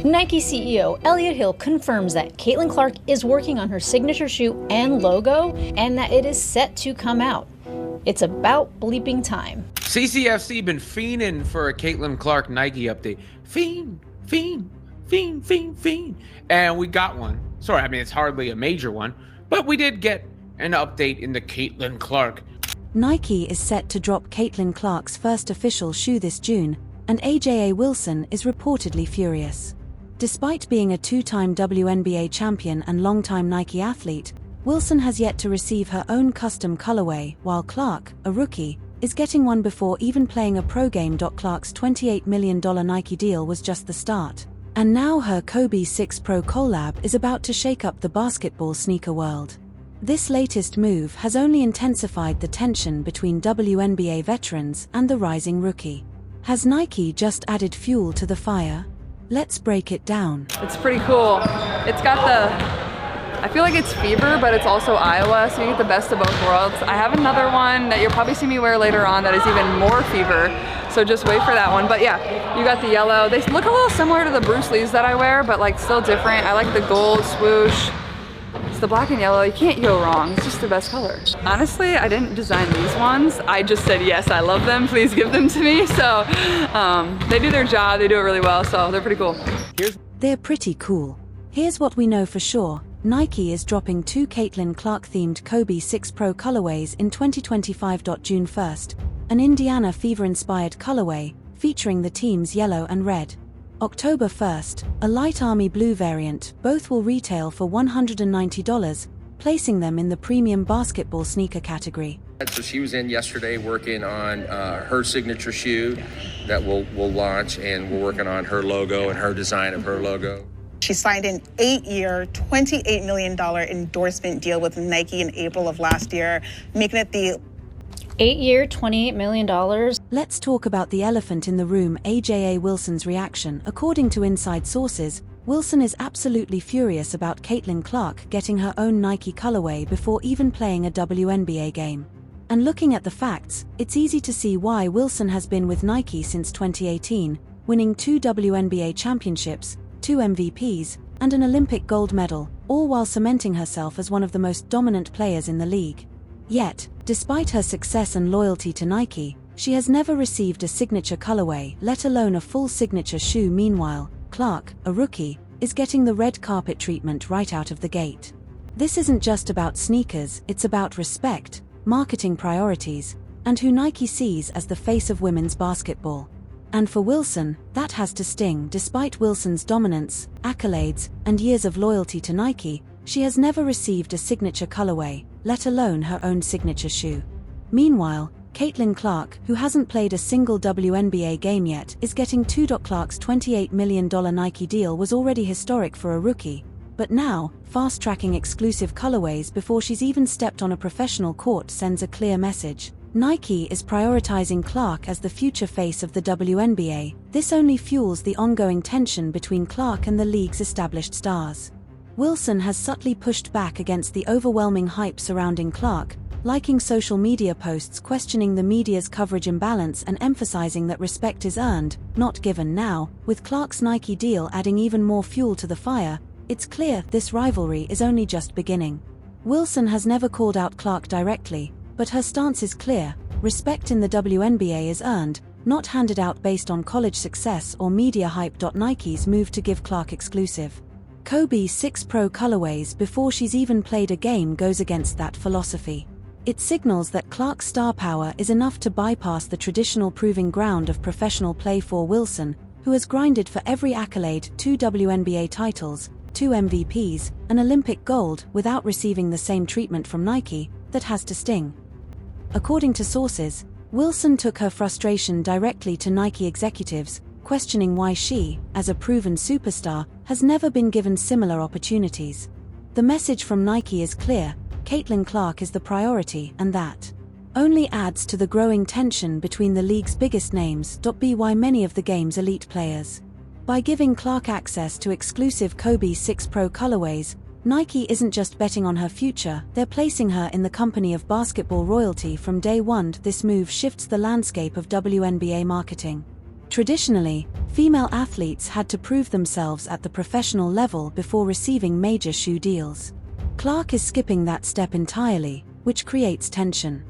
Nike CEO Elliott Hill confirms that Caitlin Clark is working on her signature shoe and logo, and that it is set to come out. It's about bleeping time. CCFC been fiending for a Caitlin Clark Nike update. Fiend. And we got one. Sorry, I mean, it's hardly a major one, but we did get an update in the Caitlin Clark. Nike is set to drop Caitlin Clark's first official shoe this June, and AJA Wilson is reportedly furious. Despite being a two-time WNBA champion and longtime Nike athlete, Wilson has yet to receive her own custom colorway, while Clark, a rookie, is getting one before even playing a pro game. Clark's $28 million Nike deal was just the start, and now her Kobe 6 Pro collab is about to shake up the basketball sneaker world. This latest move has only intensified the tension between WNBA veterans and the rising rookie. Has Nike just added fuel to the fire? Let's break it down. It's pretty cool. It's got I feel like it's fever, but it's also Iowa, so you get the best of both worlds. I have another one that you'll probably see me wear later on that is even more fever, so just wait for that one. But yeah, you got the yellow. They look a little similar to the Bruce Lees that I wear, but like still different. I like the gold swoosh. It's the black and yellow. You can't go wrong. It's just the best color. Honestly, I didn't design these ones. I just said, yes, I love them. Please give them to me. So they do their job. They do it really well. So they're pretty cool. They're pretty cool. Here's what we know for sure. Nike is dropping two Caitlin Clark-themed Kobe 6 Pro colorways in 2025. June 1st, an Indiana Fever-inspired colorway featuring the team's yellow and red. October 1st, a light army blue variant. Both will retail for $190, placing them in the premium basketball sneaker category. So she was in yesterday working on her signature shoe that we'll launch, and we're working on her logo and her design of her logo. She signed an 8-year, $28 million endorsement deal with Nike in April of last year, making it the 8-year, $28 million. Let's talk about the elephant in the room, AJA Wilson's reaction. According to inside sources, Wilson is absolutely furious about Caitlin Clark getting her own Nike colorway before even playing a WNBA game. And looking at the facts, it's easy to see why. Wilson has been with Nike since 2018, winning 2 WNBA championships, 2 MVPs, and an Olympic gold medal, all while cementing herself as one of the most dominant players in the league. Yet, despite her success and loyalty to Nike, she has never received a signature colorway, let alone a full signature shoe. Meanwhile, Clark, a rookie, is getting the red carpet treatment right out of the gate. This isn't just about sneakers, it's about respect, marketing priorities, and who Nike sees as the face of women's basketball. And for Wilson, that has to sting. Despite Wilson's dominance, accolades, and years of loyalty to Nike, she has never received a signature colorway, let alone her own signature shoe. Meanwhile, Caitlin Clark, who hasn't played a single WNBA game yet, is getting $2. Clark's $28 million Nike deal was already historic for a rookie, but now, fast-tracking exclusive colorways before she's even stepped on a professional court sends a clear message. Nike is prioritizing Clark as the future face of the WNBA. This only fuels the ongoing tension between Clark and the league's established stars. Wilson has subtly pushed back against the overwhelming hype surrounding Clark, liking social media posts questioning the media's coverage imbalance and emphasizing that respect is earned, not given. Now, with Clark's Nike deal adding even more fuel to the fire, it's clear this rivalry is only just beginning. Wilson has never called out Clark directly, but her stance is clear: respect in the WNBA is earned, not handed out based on college success or media hype. Nike's move to give Clark exclusive Kobe 6 Pro colorways before she's even played a game goes against that philosophy. It signals that Clark's star power is enough to bypass the traditional proving ground of professional play. For Wilson, who has grinded for every accolade, 2 WNBA titles, 2 MVPs, an Olympic gold, without receiving the same treatment from Nike, that has to sting. According to sources, Wilson took her frustration directly to Nike executives, questioning why she, as a proven superstar, has never been given similar opportunities. The message from Nike is clear: Caitlin Clark is the priority, and that only adds to the growing tension between the league's biggest names. By many of the game's elite players. By giving Clark access to exclusive Kobe 6 Pro colorways, Nike isn't just betting on her future, they're placing her in the company of basketball royalty from day one. This move shifts the landscape of WNBA marketing. Traditionally, female athletes had to prove themselves at the professional level before receiving major shoe deals. Clark is skipping that step entirely, which creates tension.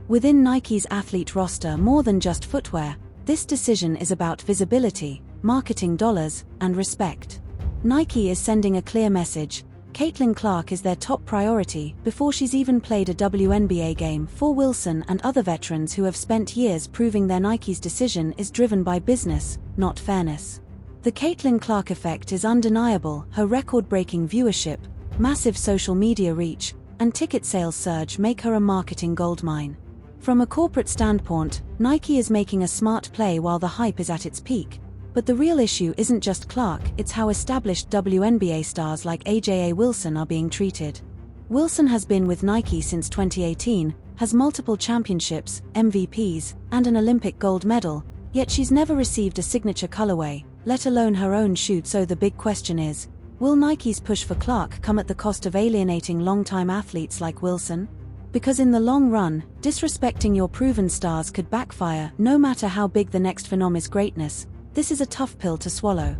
Within Nike's athlete roster, more than just footwear, this decision is about visibility, marketing dollars, and respect. Nike is sending a clear message: Caitlin Clark is their top priority before she's even played a WNBA game. For Wilson and other veterans who have spent years proving their Nike's decision is driven by business, not fairness. The Caitlin Clark effect is undeniable. Her record-breaking viewership, massive social media reach, and ticket sales surge make her a marketing goldmine. From a corporate standpoint, Nike is making a smart play while the hype is at its peak. But the real issue isn't just Clark, it's how established WNBA stars like AJA Wilson are being treated. Wilson has been with Nike since 2018, has multiple championships, MVPs, and an Olympic gold medal, yet she's never received a signature colorway, let alone her own shoe. So the big question is, will Nike's push for Clark come at the cost of alienating longtime athletes like Wilson? Because in the long run, disrespecting your proven stars could backfire. No matter how big the next phenom is greatness, this is a tough pill to swallow.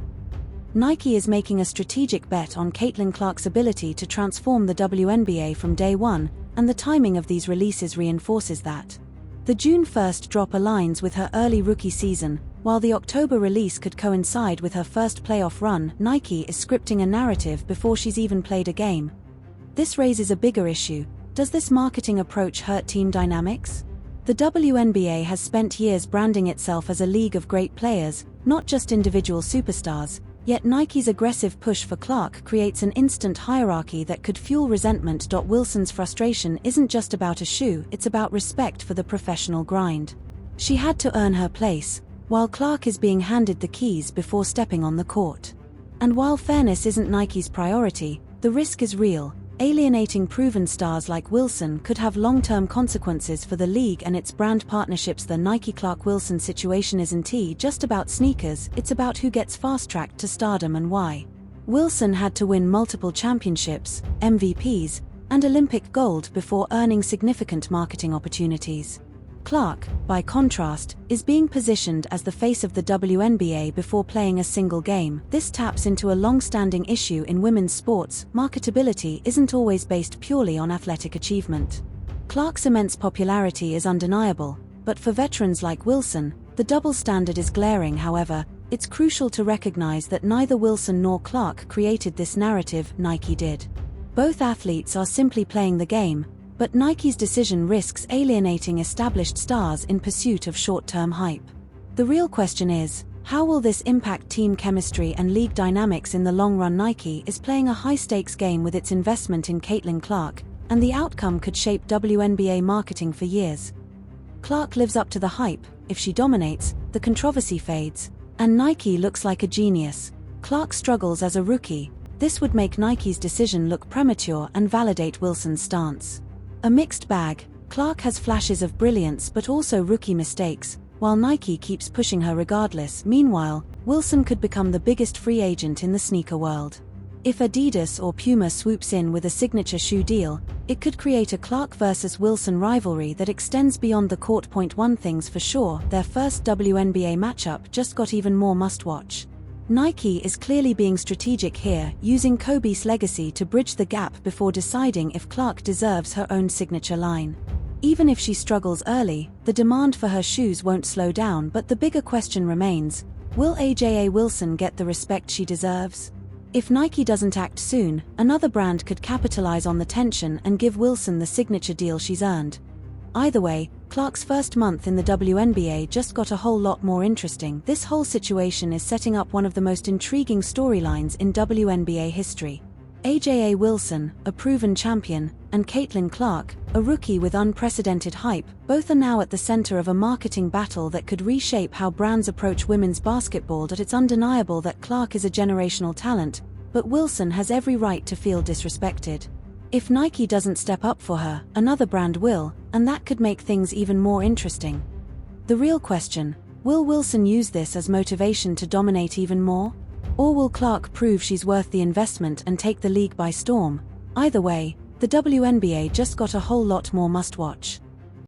Nike is making a strategic bet on Caitlin Clark's ability to transform the WNBA from day one, and the timing of these releases reinforces that. The June 1st drop aligns with her early rookie season, while the October release could coincide with her first playoff run. Nike is scripting a narrative before she's even played a game. This raises a bigger issue. Does this marketing approach hurt team dynamics? The WNBA has spent years branding itself as a league of great players, not just individual superstars, yet Nike's aggressive push for Clark creates an instant hierarchy that could fuel resentment. Wilson's frustration isn't just about a shoe, it's about respect for the professional grind. She had to earn her place, while Clark is being handed the keys before stepping on the court. And while fairness isn't Nike's priority, the risk is real. Alienating proven stars like Wilson could have long-term consequences for the league and its brand partnerships. The Nike-Clark-Wilson situation isn't just about sneakers, it's about who gets fast-tracked to stardom and why. Wilson had to win multiple championships, MVPs, and Olympic gold before earning significant marketing opportunities. Clark, by contrast, is being positioned as the face of the WNBA before playing a single game. This taps into a long-standing issue in women's sports. Marketability isn't always based purely on athletic achievement. Clark's immense popularity is undeniable, but for veterans like Wilson, the double standard is glaring. However, it's crucial to recognize that neither Wilson nor Clark created this narrative, Nike did. Both athletes are simply playing the game, but Nike's decision risks alienating established stars in pursuit of short-term hype. The real question is, how will this impact team chemistry and league dynamics in the long run? Nike is playing a high-stakes game with its investment in Caitlin Clark, and the outcome could shape WNBA marketing for years. Clark lives up to the hype. If she dominates, the controversy fades, and Nike looks like a genius. Clark struggles as a rookie. This would make Nike's decision look premature and validate Wilson's stance. A mixed bag. Clark has flashes of brilliance but also rookie mistakes, while Nike keeps pushing her regardless. Meanwhile, Wilson could become the biggest free agent in the sneaker world. If Adidas or Puma swoops in with a signature shoe deal, it could create a Clark versus Wilson rivalry that extends beyond the court. One thing's for sure, their first WNBA matchup just got even more must-watch. Nike is clearly being strategic here, using Kobe's legacy to bridge the gap before deciding if Clark deserves her own signature line. Even if she struggles early, the demand for her shoes won't slow down. But the bigger question remains, will AJA Wilson get the respect she deserves? If Nike doesn't act soon, another brand could capitalize on the tension and give Wilson the signature deal she's earned. Either way, Clark's first month in the WNBA just got a whole lot more interesting. This whole situation is setting up one of the most intriguing storylines in WNBA history. AJA Wilson, a proven champion, and Caitlin Clark, a rookie with unprecedented hype, both are now at the center of a marketing battle that could reshape how brands approach women's basketball. It's undeniable that Clark is a generational talent, but Wilson has every right to feel disrespected. If Nike doesn't step up for her, another brand will, and that could make things even more interesting. The real question, will Wilson use this as motivation to dominate even more? Or will Clark prove she's worth the investment and take the league by storm? Either way, the WNBA just got a whole lot more must-watch.